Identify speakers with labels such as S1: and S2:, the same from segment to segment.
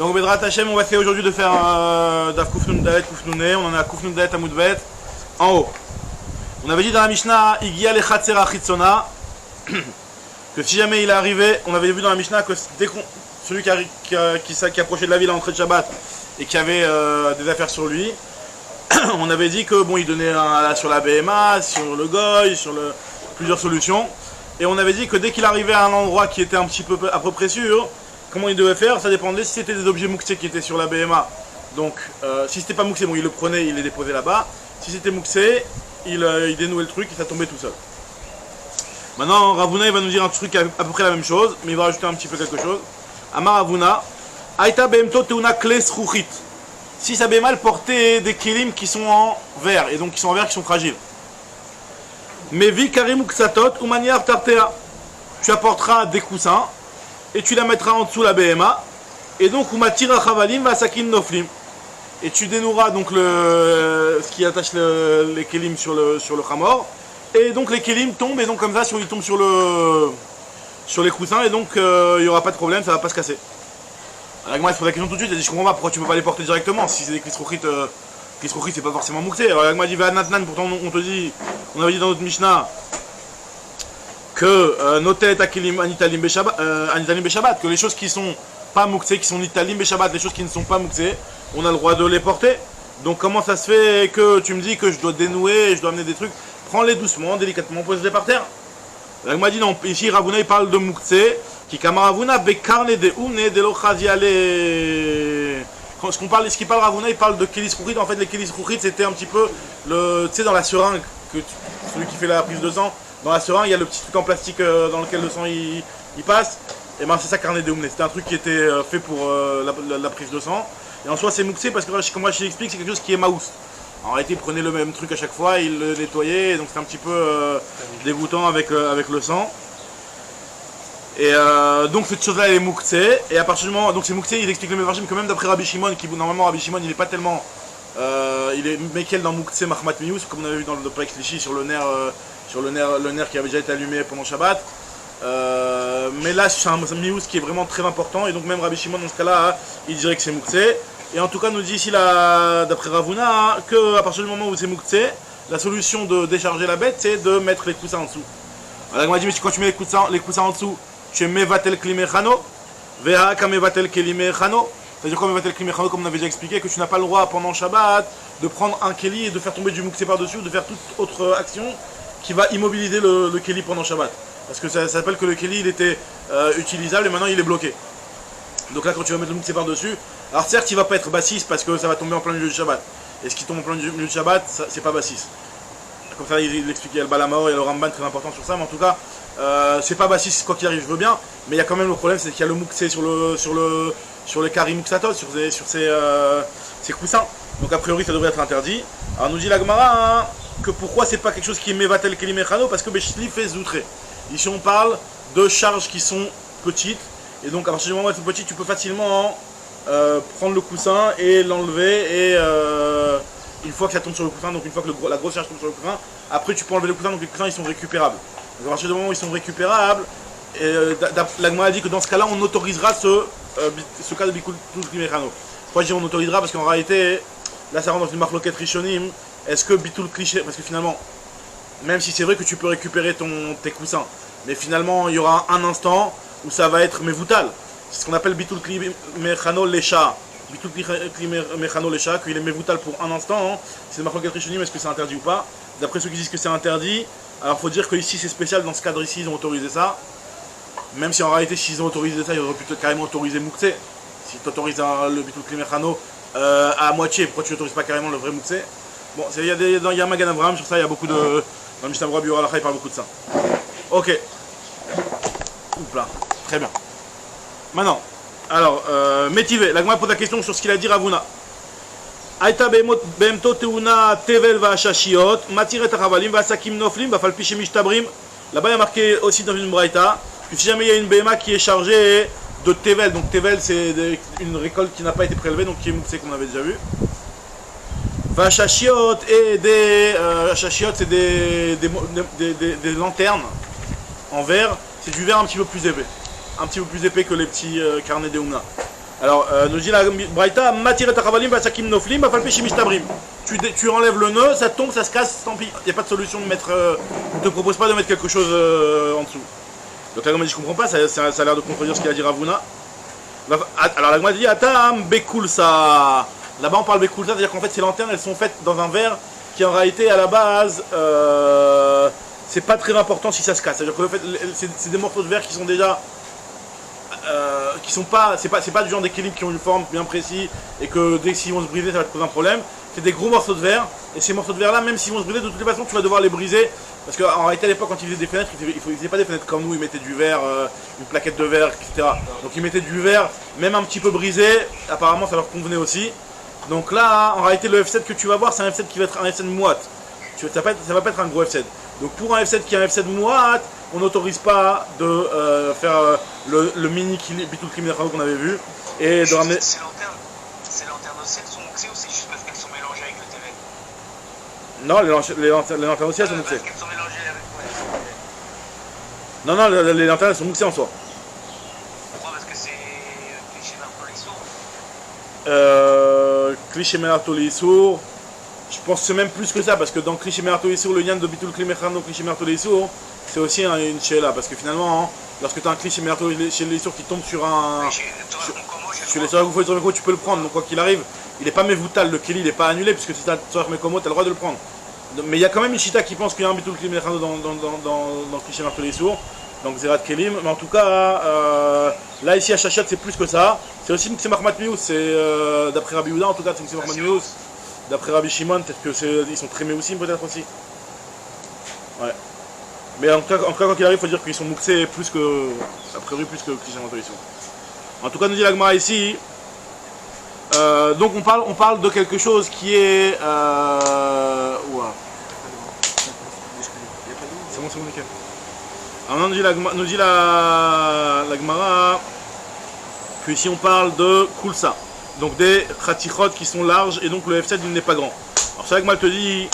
S1: Donc Bedrat Hashem, on va essayer aujourd'hui de faire Daf Kufnun Dalet Kufnune. On en a Kufnun Dalet Amoudbet en haut. On avait dit dans la Mishnah Igia le Chatzera Chitzona que si jamais il est arrivé, on avait vu dans la Mishnah que dès celui qui approchait de la ville à l'entrée de Shabbat et qui avait des affaires sur lui, on avait dit que bon, il donnait sur la BMA, sur le Goy, sur plusieurs solutions. Et on avait dit que dès qu'il arrivait à un endroit qui était un petit peu à peu près sûr, comment il devait faire, ça dépendait si c'était des objets mouxés qui étaient sur la BMA. Donc si c'était pas mouxé, bon, il le prenait, il les déposait là-bas. Si c'était mouxé, il dénouait le truc et ça tombait tout seul. Maintenant, Ravuna il va nous dire un truc à peu près la même chose, mais il va rajouter un petit peu quelque chose. Amar Ravuna, Aïta Behemto Teuna Kles Ruchit. Si sa BMA elle portait des kilim qui sont en verre, et donc qui sont en verre, qui sont fragiles. Mais vi karim ksatot ou manière tartea. Tu apporteras des coussins et tu la mettras en dessous la BMA. Et donc ou matira chavalim va sakin noflim. Et tu dénoueras donc ce qui attache les kelim sur le chamor. Et donc les kelim tombent et donc comme ça ils tombent sur les coussins et donc il n'y aura pas de problème, ça va pas se casser. Alors moi il se pose la question tout de suite, il dit je comprends pas pourquoi tu peux pas les porter directement si c'est des klisrochit. Klisrochit c'est pas forcément mouxé. Alors Agma dit Vanatnan, pourtant on avait dit dans notre Mishnah que notet akilim anitalim beshabbat, que les choses qui sont pas mouxées, qui sont nitalim beshabbat, les choses qui ne sont pas mouxées, on a le droit de les porter. Donc comment ça se fait que tu me dis que je dois dénouer, je dois amener des trucs, prends-les doucement, délicatement, pose-les par terre. Agma dit non, ici Ravuna il parle de mouxé, qui kamaravuna bekarne de une de l'ochaziale. Ce qu'il parle Ravuna, il parle de kélis rouchit. En fait, les kélis rouchit, c'était un petit peu tu sais, dans la seringue, celui qui fait la prise de sang, dans la seringue, il y a le petit truc en plastique dans lequel le sang il passe. Et ben c'est ça carnet de oumne. C'était un truc qui était fait pour la prise de sang. Et en soi, c'est mouxé parce que, comme moi je l'explique, c'est quelque chose qui est maous. En réalité, il prenait le même truc à chaque fois, il le nettoyait, et donc c'était un petit peu dégoûtant avec le sang. Et donc cette chose-là elle est mouxé, et à partir du moment, donc c'est mouxé, il explique le Mevarchim que même d'après Rabbi Shimon, qui normalement Rabbi Shimon il est pas tellement, il est mekel dans mouxé Mahmat Mius, comme on avait vu dans le Paik Lishi sur le nerf qui avait déjà été allumé pendant Shabbat. Mais là c'est un Mius qui est vraiment très important, et donc même Rabbi Shimon dans ce cas-là, il dirait que c'est mouxé. Et en tout cas nous dit ici d'après Ravuna que à partir du moment où c'est mouxé, la solution de décharger la bête c'est de mettre les coussins en dessous. Alors on m'a dit mais quand tu mets les coussins en dessous, tu es mevatel klimechano, veha kamevatel kelimechano. C'est-à-dire quoi mevatel klimechano, comme on avait déjà expliqué, que tu n'as pas le droit pendant Shabbat de prendre un keli et de faire tomber du mouxé par-dessus ou de faire toute autre action qui va immobiliser le keli pendant Shabbat. Parce que ça s'appelle que le keli il était utilisable et maintenant il est bloqué. Donc là quand tu vas mettre le mouxé par-dessus, alors certes il va pas être bassis parce que ça va tomber en plein milieu du Shabbat. Et ce qui tombe en plein milieu du Shabbat, c'est pas bassis. Comme ça il expliquait le Balamao et le Ramban très important sur ça, mais en tout cas c'est pas bassis quoi qu'il arrive, je veux bien, mais il y a quand même le problème, c'est qu'il y a le mouxé sur les karim mouxatot, sur ces coussins. Donc a priori ça devrait être interdit. Alors nous dit la Gemara que pourquoi c'est pas quelque chose qui est mevatel kelimechano, parce que Beshli fait zoutré. Ici on parle de charges qui sont petites, et donc à partir du moment où elles sont petites, tu peux facilement prendre le coussin et l'enlever, et une fois que ça tombe sur le coussin, donc une fois que la grosse charge tombe sur le coussin, après tu peux enlever le coussin, donc les coussins ils sont récupérables. Donc à partir du moment où ils sont récupérables, l'Agma a dit que dans ce cas-là on autorisera ce cas de Bikul Klimechano. Pourquoi je dis on autorisera? Parce qu'en réalité, là ça rentre dans une marloquette Rishonim, est-ce que Bitul Kliché, parce que finalement, même si c'est vrai que tu peux récupérer tes coussins, mais finalement il y aura un instant où ça va être Mevoutal. C'est ce qu'on appelle Bitul Klimechano Lesha. Bitul Klimechano Lesha, qu'il est Mevoutal pour un instant, hein. C'est une marloquette Rishonim, est-ce que c'est interdit ou pas? D'après ceux qui disent que c'est interdit, alors il faut dire que ici c'est spécial, dans ce cadre ici ils ont autorisé ça. Même si en réalité s'ils ont autorisé ça, ils auraient pu carrément autoriser Mouxé. Si tu autorises le Bitul Klimechano à moitié, pourquoi tu n'autorises pas carrément le vrai Mouxé? Bon, il y a Magan Avraham sur ça, il y a beaucoup de... Dans le Mishnah Berurah Biur Halacha il parle beaucoup de ça. Ok. Oups là, très bien. Maintenant, alors, Métivé, la Gemara pose la question sur ce qu'il a dit Ravuna. Aïta behemto teuna tevel va'ashashiot, matiret hachavalim va'asakim noflim, bafalpi shemishtabrim. Là-bas il y a marqué aussi dans une braïta que si jamais il y a une BMA qui est chargée de tevel, donc tevel c'est une récolte qui n'a pas été prélevée, donc qui est mouxée comme on avait déjà vu. Va'ashashiot et c'est des lanternes en verre, c'est du verre un petit peu plus épais. Un petit peu plus épais que les petits carnets de Oumna. Alors, nous dit la Braïta, Matir et Tachavalim, Vasakim Noflim, Afalpeshi Mishtabrim. Tu enlèves le nœud, ça tombe, ça se casse, tant pis. Il n'y a pas de solution de mettre. On ne te propose pas de mettre quelque chose en dessous. Donc la Gemara dit je comprends pas, ça a l'air de contredire ce qu'il a dit Ravuna. Alors la Gemara dit Atam Bekulsa. Là-bas on parle Bekulsa, c'est-à-dire qu'en fait ces lanternes elles sont faites dans un verre qui en réalité à la base c'est pas très important si ça se casse. C'est-à-dire que c'est des morceaux de verre qui sont déjà qui sont pas, c'est pas du genre des kélim qui ont une forme bien précise et que dès qu'ils vont se briser ça va te poser un problème. C'est des gros morceaux de verre et ces morceaux de verre là même s'ils vont se briser de toutes les façons tu vas devoir les briser parce qu'en réalité à l'époque quand ils faisaient des fenêtres ils faisaient pas des fenêtres comme nous, ils mettaient du verre, une plaquette de verre etc. Donc ils mettaient du verre même un petit peu brisé, apparemment ça leur convenait aussi. Donc là en réalité le F7 que tu vas voir c'est un F7 qui va être un F7 moite, ça va pas être un gros F7. Donc pour un F7 qui est un F7 moite on n'autorise pas de faire le mini Bitul Kli Mincha qu'on avait vu et de ramener...
S2: Ces lanternes au ciel sont mouxées ou c'est juste parce qu'elles sont mélangées avec le TV?
S1: Non, les lanternes au ciel sont mouxées.
S2: Parce qu'elles sont mélangées avec... Ouais.
S1: Non, les lanternes elles sont mouxées en soi.
S2: Pourquoi? Parce que c'est cliché
S1: Cliché Melartoli Sour. Je pense que c'est même plus que ça, parce que dans Cliché Melartoli Sour, le Yann de Bitul Kli Mincha, Cliché Melartoli Sour, c'est aussi une chéla, parce que finalement, hein, lorsque tu as un Cliché Melartoli Sour qui tombe sur un. Sur les Sorach Mekomo, tu peux le prendre, donc quoi qu'il arrive, il n'est pas mévoutal, le Keli il n'est pas annulé, puisque si tu as Sorach Mekomo, tu as le droit de le prendre. Mais il y a quand même une chita qui pense qu'il y a un Bitul Kli Mincha dans Cliché Melartoli Sour, donc Zerat Kelim, mais en tout cas, là ici à Shachat c'est plus que ça, c'est aussi Mksé Mahmat Mius, c'est d'après Rabbi Yehuda en tout cas, c'est Mksé Mahmat Mius, d'après Rabbi Shimon, peut-être qu'ils sont très méoussim peut-être aussi. Ouais. Mais en tout cas quand il arrive, il faut dire qu'ils sont mouxés plus que, a priori plus que Cliché Melartoli Sour. En tout cas, nous dit la Gemara ici, donc on parle de quelque chose qui est... C'est bon, nickel. Alors nous dit la Gemara que ici on parle de Kulsa, donc des Khatichot qui sont larges et donc le F7 il n'est pas grand. Alors c'est la Gemara te dit...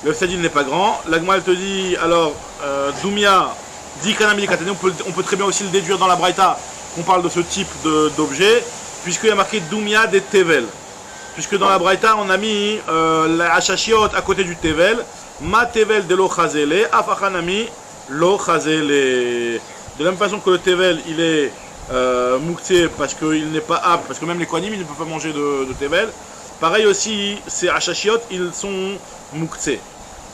S1: Le F7 il n'est pas grand. La Gemara te dit, alors, Doumia... On peut très bien aussi le déduire dans la Braïta qu'on parle de ce type d'objet, puisqu'il y a marqué Doumia des Tevel. Puisque dans la Braïta, on a mis la Hachashiot à côté du Tevel, Ma Tevel de lo Chazele, Afachanami lo Chazele. De la même façon que le Tevel, il est mouktsé parce qu'il n'est pas apte, parce que même les Kohanim, ils ne peuvent pas manger de Tevel. Pareil aussi, ces Hachashiot, ils sont mouktsés.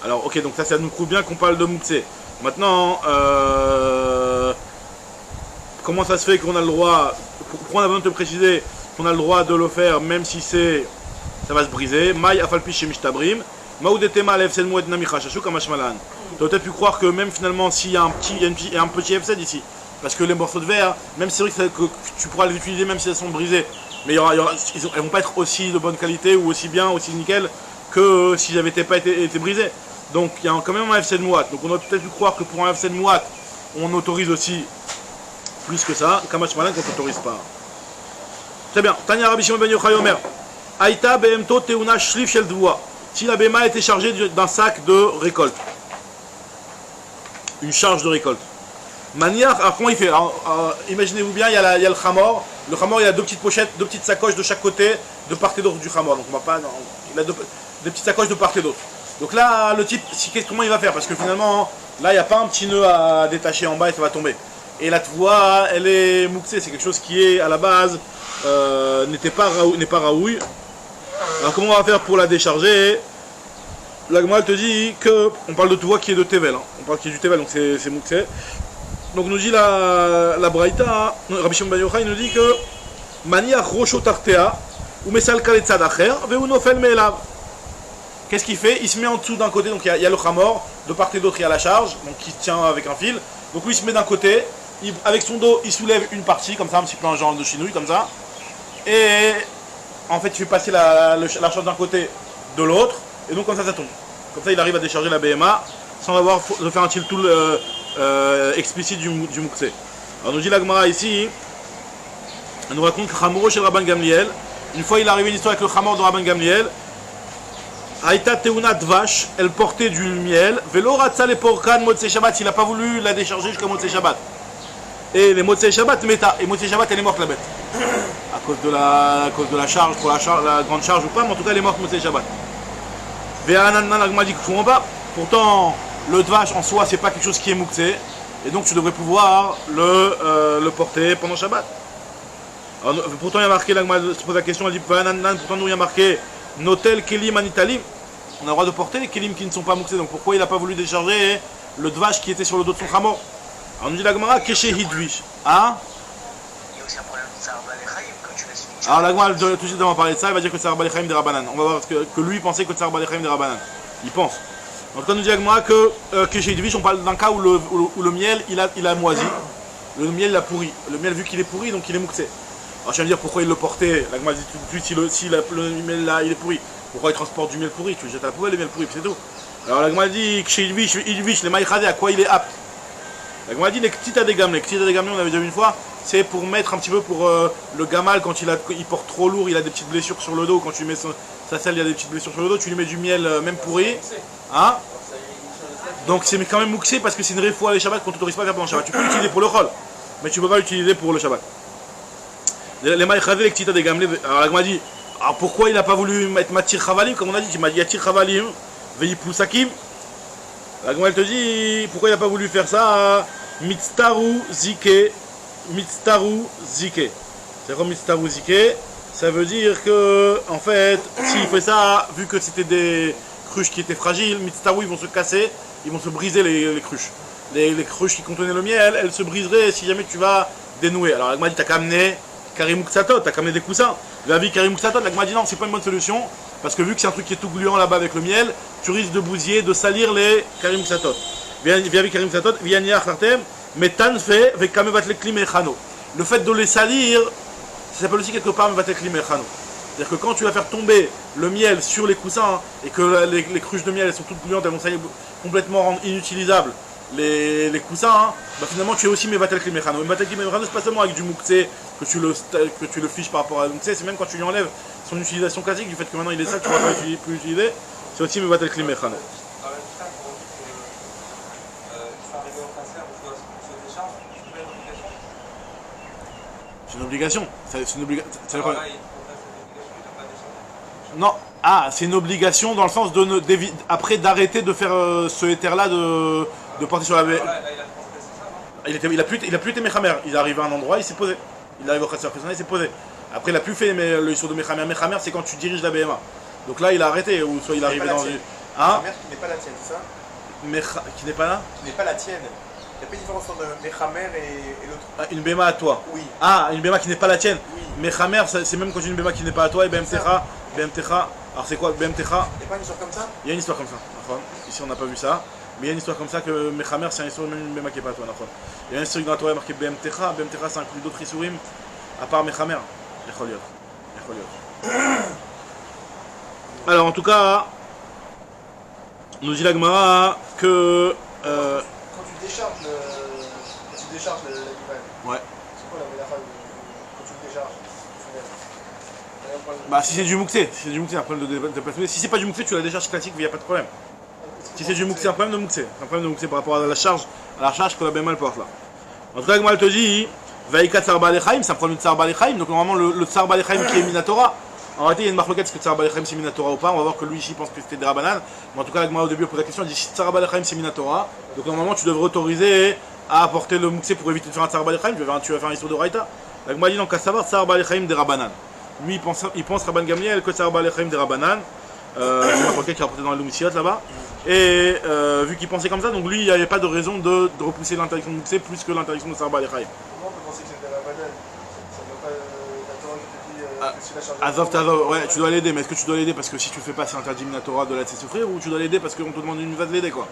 S1: Alors, ok, donc ça nous prouve bien qu'on parle de mouktsé. Maintenant, comment ça se fait qu'on a le droit, pourquoi on a besoin de te préciser qu'on a le droit de le faire même si ça va se briser. Maï afalpi chez Mishtabrim, Maoudetema l'F7 Moued Namicha Shashuk Amashmalan. Tu as peut-être pu croire que même finalement s'il y a un petit F7 ici, parce que les morceaux de verre, même si c'est vrai que tu pourras les utiliser même si elles sont brisées, mais elles vont pas être aussi de bonne qualité ou aussi bien, aussi nickel que si elles n'avaient pas été brisées. Donc il y a quand même un F7 Mouat. Donc on a peut-être pu croire que pour un F7 Mouat, on autorise aussi plus que ça. Kamash Malin qu'on n'autorise pas. Très bien. Tanya Rabbi Shimon ben Yochai Omer. Aïta behemto teuna shlif shel dvoa. Si la béma était chargée d'un sac de récolte. Une charge de récolte. Manière, alors comment il fait? Imaginez-vous bien, il y a le khamor. Le khamor, il y a deux petites pochettes, deux petites sacoches de chaque côté, de part et d'autre du khamor. Donc on va pas. Il a des petites sacoches de part et d'autre. Donc là, le type, comment il va faire? Parce que finalement, là, il n'y a pas un petit nœud à détacher en bas et ça va tomber. Et la tvoa, elle est mouxée, c'est quelque chose qui est, à la base, n'est pas raouille. Alors comment on va faire pour la décharger? La Gemara te dit que, on parle de tvoa qui est de tevel, hein. On parle qui est du tevel, donc c'est mouxé. Donc nous dit la Braïta, Rabbi Shimon ben Yochai nous dit que Maniach Rosho Tartea, ou Mesal Kaletzad Acher, Veunofel Meelav. Qu'est-ce qu'il fait? Il se met en dessous d'un côté, donc il y a le khamor, de part et d'autre il y a la charge, donc qui tient avec un fil. Donc lui il se met d'un côté, avec son dos il soulève une partie, comme ça, un petit peu un genre de chinouille, comme ça. Et en fait il fait passer la charge d'un côté de l'autre, et donc comme ça tombe. Comme ça il arrive à décharger la BMA, sans avoir de faire un tiltoul explicite du mouksé. Alors nous dit la Gemara ici, elle nous raconte que Chamoro chez le Rabban Gamliel, une fois il est arrivé une histoire avec le Chamor de Rabban Gamliel, Aïta Teuna Dvash, elle portait du miel. Velo Ratsa le Porkan Motsé Shabbat, il n'a pas voulu la décharger jusqu'à Motsé Shabbat. Et les Motsei Shabbat, Meta. Et Motsei Shabbat, elle est morte la bête. À cause de la charge, pour la grande charge ou pas, mais en tout cas, elle est morte Motsei Shabbat. Ve'ananan, la Gemara dit que je comprends pas. Pourtant, le Dvash en soi, c'est pas quelque chose qui est Mouktsé. Et donc, tu devrais pouvoir le porter pendant Shabbat. Alors, pourtant, il y a marqué, la Gemara se pose la question, elle dit Ve'ananan, pourtant, nous, il y a marqué Notel Kelim Anitalim. On a le droit de porter les Kelim qui ne sont pas Mouktsé. Donc, pourquoi il n'a pas voulu décharger le Dvash qui était sur le dos de son Khamor? Alors, on nous dit la Gemara, Keshe Hidvish. Hein?
S2: Il y a aussi un problème de Tsar Balechaïm que tu laisses finir.
S1: Alors la Gemara, tout de suite, on va parler de ça, il va dire que Tsar Balechaïm des Rabbanan. On va voir que lui pensait que Tsar Balechaïm des Rabbanan. Il pense. En tout cas, nous dit la Gemara que chez Hidvish, on parle d'un cas où le miel, il a moisi. Le miel, il a pourri. Le miel, vu qu'il est pourri, donc il est Mouktsé. Alors, je viens de dire pourquoi il le portait. La Gemara dit tout de suite, si le miel là, il est pourri. Pourquoi il transporte du miel pourri? Tu le jettes à la poubelle, le miel pourri, c'est tout. Alors la Gemara dit que chez Hidvish, les Maïchadé, à quoi il est apte? La Gemara dit les Ktita des Gamlé. Les Ktita des Gamlé, on avait déjà vu une fois, c'est pour mettre un petit peu pour le gamal quand il porte trop lourd, il a des petites blessures sur le dos. Quand tu mets sa selle, il y a des petites blessures sur le dos, tu lui mets du miel même pourri. Hein? Donc c'est quand même Mouktsé parce que c'est une réfoua les Shabbat qu'on t'autorise pas à faire pendant le Shabbat. Tu peux l'utiliser pour le Chol, mais tu peux pas l'utiliser pour le Shabbat. Les Maïchadé, les Ktita des Gamlé. Alors la Gemara dit alors pourquoi il n'a pas voulu mettre Matir Chavalim, comme on a dit, il m'a dit Yatir Chavalim, Veipousakim. La Gemara te dit pourquoi il n'a pas voulu faire ça? Mitztaru Zike. Mitztaru Zike. C'est quoi Mitztaru Zike? Ça veut dire que, en fait, s'il fait ça, vu que c'était des cruches qui étaient fragiles, Mitztaru, ils vont se casser, ils vont se briser les cruches. Les cruches qui contenaient le miel, elles se briseraient si jamais tu vas dénouer. Alors la Gemara dit t'as qu'à amener Karim Ksatot, t'as qu'à amener des coussins. La vie Karim Ksatot, la Gemara dit non, c'est pas une bonne solution, parce que vu que c'est un truc qui est tout gluant là-bas avec le miel, tu risques de bousiller, de salir les Karim Ksatot. Via Karim Ksatot, via Niach Artem, mais Tan fait, avec Kamevat le Klim et Chano. Le fait de les salir, ça s'appelle aussi quelque part Mevat le Klim et Chano. C'est-à-dire que quand tu vas faire tomber le miel sur les coussins, et que les cruches de miel elles sont toutes gluantes, elles vont salir complètement rendre inutilisables les coussins, bah finalement tu es aussi Mevat le Klim et Chano. Mevat le Klim et Chano, c'est pas seulement avec du Mouktsé que tu le fiches par rapport à Mouktsé, c'est même quand tu lui enlèves son utilisation classique, du fait que maintenant il est sale, tu ne vas pas plus l'utiliser, c'est aussi Mevat le Klim et Chano. C'est une obligation. C'est une obligation. Non. Ah, c'est une obligation dans le sens de après d'arrêter de faire ce éther-là de porter sur la. Il a plus été Mechamer. Il est arrivé à un endroit, il s'est posé. Il arrive au Khatsar personnel, il s'est posé. Après, il a plus fait le issue de Mechamer. Mechamer, c'est quand tu diriges la BMA. Donc là, il a arrêté, ou soit il est arrivé dans une.
S3: Hein? Mechamer qui n'est pas la tienne, c'est ça?
S1: Qui n'est pas là?
S3: Qui n'est pas la tienne. Il n'y a pas de différence entre Mechamer et l'autre.
S1: Ah, une BMA à toi?
S3: Oui.
S1: Ah, une BMA qui n'est pas la tienne?
S3: Oui.
S1: Mechamer, c'est même quand j'ai une BMA qui n'est pas à toi, et BMTcha. Alors c'est quoi BMTcha?
S3: Il n'y a pas une histoire comme ça?
S1: Il y a une histoire comme ça. Ici on n'a pas vu ça. Mais il y a une histoire comme ça que Mechamer c'est un histoire même une BMA qui n'est pas à toi. Il y a une histoire dans la Torah marqué BMTcha. BMTcha ça inclut d'autres issourim à part Mechamer. Alors en tout cas, nous dit la Gemara que.
S3: Quand tu décharges l'animal,
S1: ouais.
S3: c'est quoi la mélacha quand tu le décharges?
S1: Bah si c'est du Mouktsé, un problème de pas. Si c'est pas du Mouktsé, tu la décharges classique, il n'y a pas de problème. Si c'est du Mouktsé, un problème de Mouktsé. Un problème de Mouktsé par rapport à la charge que la BMA porte là. En tout cas, Gemara te dit, Vaïka Tsar Balechaim, c'est un problème de Tsar Balechaim. Donc normalement le Tsar Balechaim qui est Minatora. En réalité, il y a une marloquette, est-ce que Tsar Balechaim c'est Minatora ou pas? On va voir que lui ici pense que c'était des Rabbanan. Mais en tout cas, la Gemara au début pose la question, elle dit si Tsar Balechaim c'est Minatora. Donc normalement, tu devrais autoriser à apporter le Mouktsé pour éviter de faire un Tsar Balechaim. Tu vas faire un histoire de Raïta. La Gemara dit donc à savoir Tsar Balechaim des Rabbanan. Lui, il pense Rabban Gamliel que Tsar Balechaim des Rabbanan. C'est une marloquette qui est rapportée dans le Lumisiot là-bas. Et vu qu'il pensait comme ça, donc lui, il n'y avait pas de raison de repousser l'interdiction de Mouktsé plus que l'interdiction de Tsar Balechaim.
S3: Comment on peut penser que c'est des Rabbanan? Ça ne doit pas la Torah qui te dit que c'est la charge.
S1: Azov, ouais, tu dois l'aider, mais est-ce que tu dois l'aider parce que si tu le fais pas, c'est interdit Minatora de la laisser souffrir, ou tu dois l'aider parce qu'on te demande une va de l'aider quoi?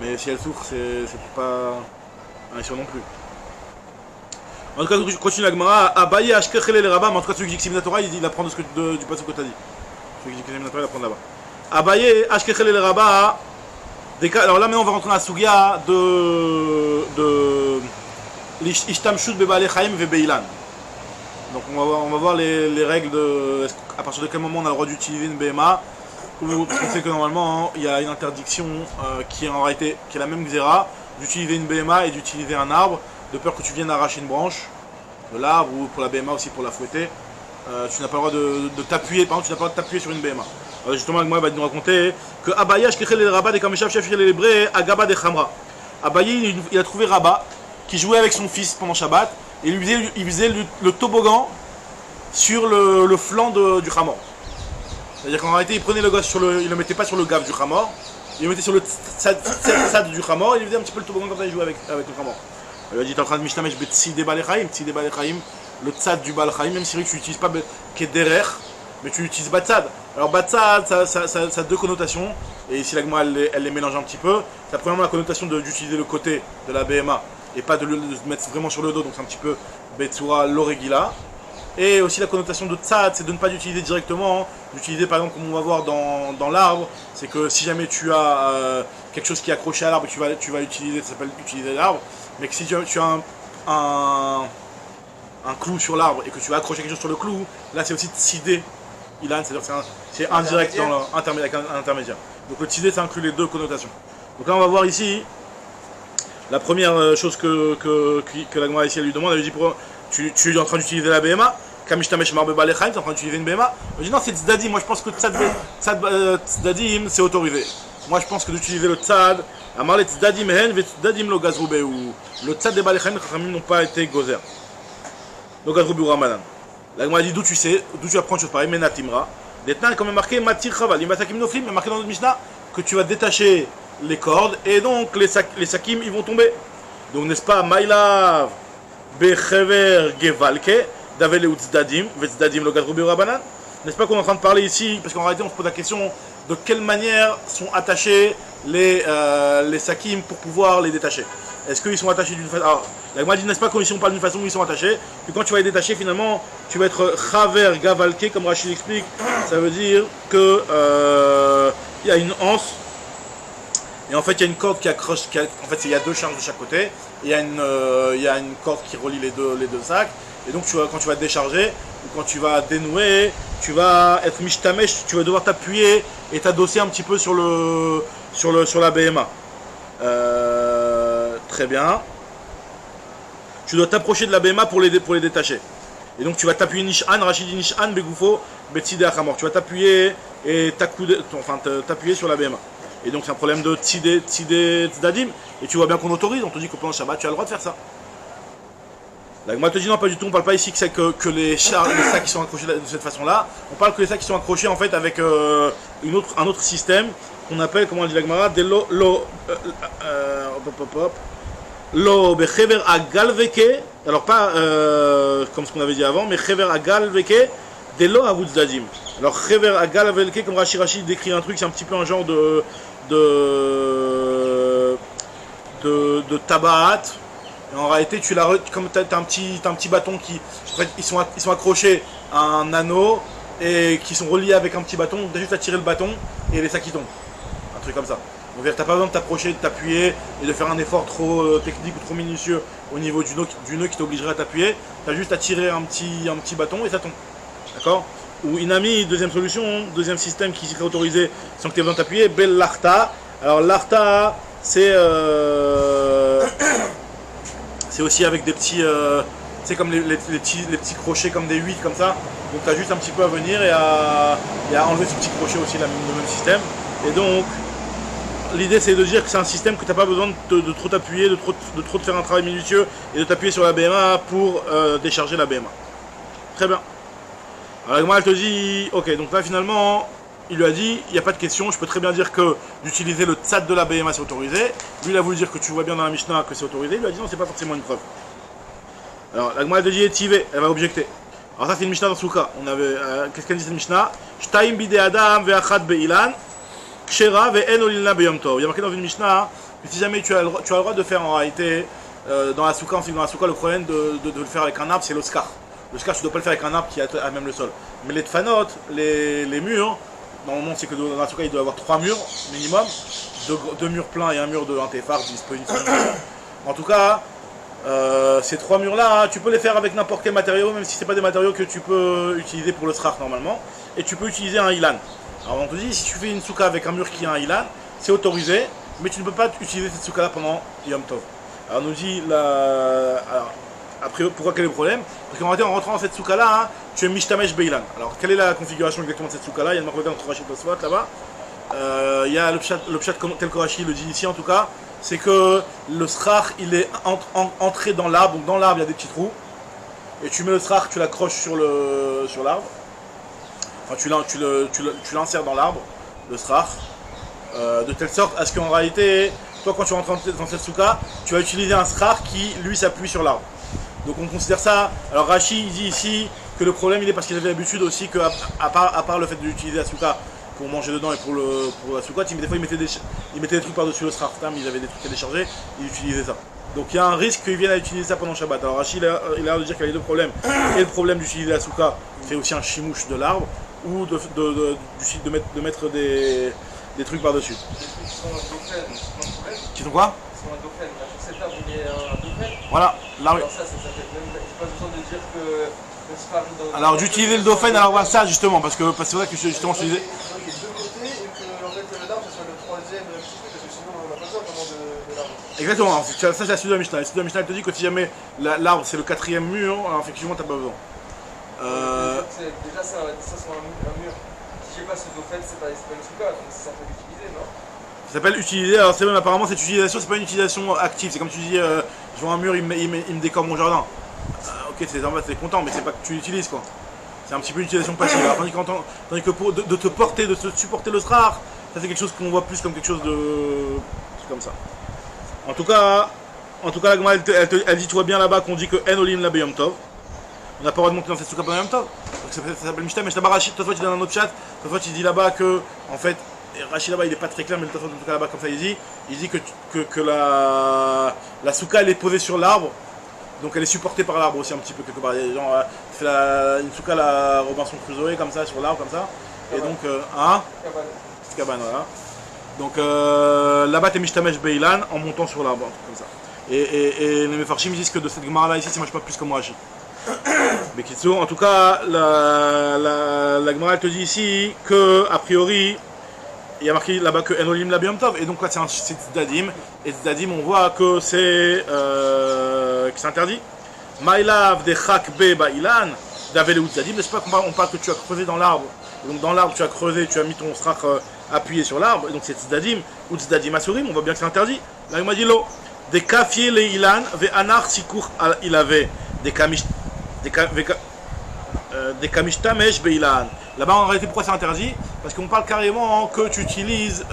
S1: Mais si elle souffre, c'est pas un issue non plus. En tout cas, je continue la Gemara. Abaye Ashkechele les rabbins, mais en tout cas, celui qui dit que c'est Minatora, il apprend du passage que tu as dit. Celui qui dit que c'est Minatora, il apprend là-bas. Abaye Ashkechele les rabbins. Alors là, maintenant, on va rentrer dans la Sugia de Ishtamshut Bebale Chaim Vebeilan. Donc, on va voir les règles de. À partir de quel moment on a le droit d'utiliser une BMA. On sait que normalement, il y a une interdiction qui est en réalité qui est la même Xéra, d'utiliser une BMA et d'utiliser un arbre. de peur que tu viennes arracher une branche de l'arbre ou pour la BMA aussi pour la fouetter. Tu n'as pas le droit de t'appuyer, par exemple, tu n'as pas le droit de t'appuyer sur une BMA. Alors justement, moi, il va nous raconter que Abaya, Shkechel et Rabat, et Kameshav, Chef les Hébreux, Agaba de Khamra. Abaye, il a trouvé Rabat qui jouait avec son fils pendant Shabbat et il faisait le toboggan sur le flanc du Khamor. C'est-à-dire qu'en réalité, il prenait le gosse, il le mettait pas sur le gave du Khamor, il le mettait sur le tsad du Khamor et il faisait un petit peu le toboggan comme ça, il jouait avec le Khamor. Il a dit, t'es en train de mishtamesh betsi balechaim, tsi balechaim, le tsad du balechaim, même si tu n'utilises pas kederer, mais tu utilises batsad. Alors batsad, ça a deux connotations, et ici la Gemara elle les mélange un petit peu. Ça a premièrement la connotation d'utiliser le côté de la BMA, et pas de le mettre vraiment sur le dos, donc c'est un petit peu betsura l'oregila. Et aussi la connotation de tsad, c'est de ne pas l'utiliser directement, d'utiliser par exemple comme on va voir dans l'arbre, c'est que si jamais tu as quelque chose qui est accroché à l'arbre et tu vas l'utiliser, ça s'appelle utiliser l'arbre, mais que si tu as un clou sur l'arbre et que tu vas accrocher quelque chose sur le clou, là c'est aussi tsidé, ilan, c'est-à-dire que c'est indirect avec un intermédiaire. Donc le tsidé ça inclut les deux connotations. Donc là on va voir ici, la première chose que la Gemara ici elle lui demande, elle lui dit tu es en train d'utiliser la BMA, Kamishtamesh Marbe Balechaim, tu es en train d'utiliser une BMA. Elle dit non, c'est Tzdadim, moi je pense que Tzdadim c'est autorisé. Moi je pense que d'utiliser le Tzad, Amar le Tzdadim hen, ve Tzdadim lo gazroube, ou le Tzad des Balechaim, les Chachamim n'ont pas été gozer. Lo gazroube ou Ramadan. La Gemara dit d'où tu apprends une chose pareille, Menatimra. Détenant est quand même marqué Matir Chaval, Imatakim Noflim, mais marqué dans notre Mishnah que tu vas détacher les cordes et donc les sakim ils vont tomber. Donc n'est-ce pas Maïlav Bechever Gevalke, Davele ou Tzdadim, Tzdadim lo Gadrubi ou Rabanan. N'est-ce pas qu'on est en train de parler ici, parce qu'en réalité on se pose la question de quelle manière sont attachés les sakim pour pouvoir les détacher. Est-ce qu'ils sont attachés d'une façon. Alors, la Gemara dit n'est-ce pas qu'ils ne sont pas d'une façon où ils sont attachés, puis quand tu vas les détacher finalement, tu vas être Chaver Gavalke, comme Rachid explique, ça veut dire que il y a une anse. Et en fait, il y a une corde qui accroche. En fait, il y a deux charges de chaque côté. Et il y a une corde qui relie les deux sacs. Et donc, quand tu vas décharger ou quand tu vas dénouer, tu vas être mishtamesh. Tu vas devoir t'appuyer et t'adosser un petit peu sur la BMA. Très bien. Tu dois t'approcher de la BMA pour les détacher. Et donc, tu vas t'appuyer Nishan, Rachidi Nishan, Begoufo, Betside Achamor. Tu vas t'appuyer et t'appuyer sur la BMA. Et donc c'est un problème de tzadim. Et tu vois bien qu'on autorise, on te dit que pendant le Shabbat tu as le droit de faire ça. La Gemara te dit non, pas du tout, on parle pas ici que les sacs qui sont accrochés de cette façon-là. On parle que les sacs qui sont accrochés en fait avec un autre système qu'on appelle, comment on dit la Gemara, des lo bechever agalveke. Alors pas comme ce qu'on avait dit avant, mais chever agalveke des lo avut tzadim. Alors chever agalveke, comme Rashi décrit un truc, c'est un petit peu un genre de tabaat. Et en réalité, comme tu as un petit bâton qui. En fait, ils sont accrochés à un anneau et qui sont reliés avec un petit bâton. Tu as juste à tirer le bâton et les sacs qui tombent. Un truc comme ça. Donc tu n'as pas besoin de t'approcher, de t'appuyer et de faire un effort trop technique ou trop minutieux au niveau du nœud qui t'obligerait à t'appuyer. Tu as juste à tirer un petit bâton et ça tombe. D'accord? Ou Inami, deuxième solution, deuxième système qui serait autorisé sans que tu aies besoin de t'appuyer, Bel Larta. Alors Larta, c'est aussi avec des petits, c'est comme les petits crochets comme des huîtres comme ça. Donc tu as juste un petit peu à venir et à enlever ce petit crochet aussi, le même système. Et donc l'idée c'est de dire que c'est un système que tu n'as pas besoin de trop t'appuyer, de trop te faire un travail minutieux et de t'appuyer sur la BMA pour décharger la BMA. Très bien. Alors moi elle te dit, ok, donc là finalement, il lui a dit, il n'y a pas de question, je peux très bien dire que d'utiliser le tzad de la BMA c'est autorisé. Lui il a voulu dire que tu vois bien dans la Mishnah que c'est autorisé, il lui a dit non, c'est pas forcément une preuve. Alors la Gemara elle te dit, Tive, elle va objecter. Alors ça c'est une Mishnah dans Souka, qu'est-ce qu'elle dit cette Mishnah? Shtaim bide adam ve'achad be'ilan, kshera ve'en olilna beyom tov. Il y a marqué dans une Mishnah que si jamais tu as le droit de faire en réalité, dans la Souka, le problème de le faire avec un arbre c'est le skar. Le skar, tu ne dois pas le faire avec un arbre qui a à même le sol. Mais les tfanot, les murs, normalement, c'est que dans la souka, il doit y avoir 3 murs minimum, 2 murs pleins et un mur de 1 téphar disponible. En tout cas, ces 3 murs-là, tu peux les faire avec n'importe quel matériau, même si ce n'est pas des matériaux que tu peux utiliser pour le srach normalement. Et tu peux utiliser un ilan. Alors on te dit, si tu fais une souka avec un mur qui a un ilan, c'est autorisé, mais tu ne peux pas utiliser cette souka-là pendant Yom Tov. Alors on nous dit alors, après, pourquoi quel est le problème? Parce qu'en réalité, en rentrant dans cette souka là, hein, tu es Mishtamesh Beilan. Alors quelle est la configuration exactement de cette souka là? Il y a une marque entre Rashi et Tosfot là-bas. Il y a le pshat tel que Rashi le dit ici en tout cas, c'est que le srach il est entré dans l'arbre, donc dans l'arbre il y a des petits trous, et tu mets le srach, tu l'accroches sur l'arbre, enfin tu l'insères dans l'arbre, le srach, de telle sorte à ce qu'en réalité, toi quand tu rentres dans cette souka, tu vas utiliser un srach qui lui s'appuie sur l'arbre. Donc on considère ça, alors Rashi il dit ici que le problème il est parce qu'ils avaient l'habitude aussi que à part le fait d'utiliser la souka pour manger dedans et pour la soukot, des fois ils mettaient des trucs par-dessus le sraf, ils avaient des trucs à décharger, ils utilisaient ça. Donc il y a un risque qu'ils viennent à utiliser ça pendant Shabbat. Alors Rachid il a l'air de dire qu'il y a les deux problèmes. Et le problème d'utiliser la souka, c'est aussi un chimouche de l'arbre, ou de mettre des trucs par-dessus.
S3: Des trucs qui sont un dauphin, c'est pas un problème.
S1: Qui sont quoi?
S3: Qui sont un dauphin. Là, sur cet arbre, il y a un dauphin.
S1: Voilà, là oui.
S3: Alors ça s'appelle même. J'ai pas besoin de dire que le sraf dans.
S1: Alors d'utiliser le dauphin, alors voilà ça justement, parce que c'est vrai que justement je disais.
S3: Il y a deux côtés et que en fait l'arbre ce soit le troisième petit truc, parce que sinon on n'a pas besoin vraiment de l'arbre.
S1: Exactement, ça c'est la suite de la Mishnah. La suite de la Mishnah elle te dit que si jamais l'arbre c'est le quatrième mur, alors effectivement t'as pas besoin.
S3: Déjà ça c'est un mur. Si j'ai pas ce dauphin, c'est pas une souka, donc ça s'appelle utiliser, non?
S1: Ça s'appelle utiliser, alors c'est même apparemment cette utilisation, c'est pas une utilisation active, c'est comme tu dis, je vois un mur, il me décore mon jardin. Ok, c'est content, mais c'est pas que tu l'utilises quoi. C'est un petit peu une utilisation passive. Alors, tandis que pour de te porter, de te supporter le srar, ça c'est quelque chose qu'on voit plus comme quelque chose de. Comme ça. En tout cas la Gemara elle dit, tu vois bien là-bas qu'on dit que En Olim la Beyom Tov. On n'a pas le droit de monter dans cette souka pendant Yom Tov. Donc ça s'appelle Mishta, mais là-bas Rachid, toi tu donnes un autre chat, toi tu dis là-bas que, en fait, Rachid là-bas il est pas très clair, mais en tout cas là-bas comme ça il dit que la souka elle est posée sur l'arbre. Donc elle est supportée par l'arbre aussi un petit peu quelque part. Genre, fait une souka la Robinson Crusoe comme ça sur l'arbre comme ça. Et donc c'est cabane voilà. Donc là-bas t'es Mishtamesh Beilan en montant sur l'arbre comme ça. Et les Mefarshim disent que de cette Gemara là ici ça marche pas plus comme Rashi. Mais Kitso, en tout cas la Gemara elle te dit ici que a priori il y a marqué là-bas que Enolim la Biyom Tov, et donc là c'est Tzdadim, et Tzdadim on voit que c'est interdit. Maïlav de Chakbe Ba'ilan, d'Avel ou Tzdadim, n'est-ce pas qu'on parle que tu as creusé dans l'arbre, donc dans l'arbre tu as creusé, tu as mis ton strach appuyé sur l'arbre, et donc c'est Tzdadim, ou Tzdadim Asurim, on voit bien que c'est interdit. Là il m'a dit l'eau, des Kafier le Ilan, ve Anar Sikour il avait, des Kamishtamesh Beilan. Là-bas, en réalité, pourquoi c'est interdit? Parce qu'on parle carrément que tu utilises.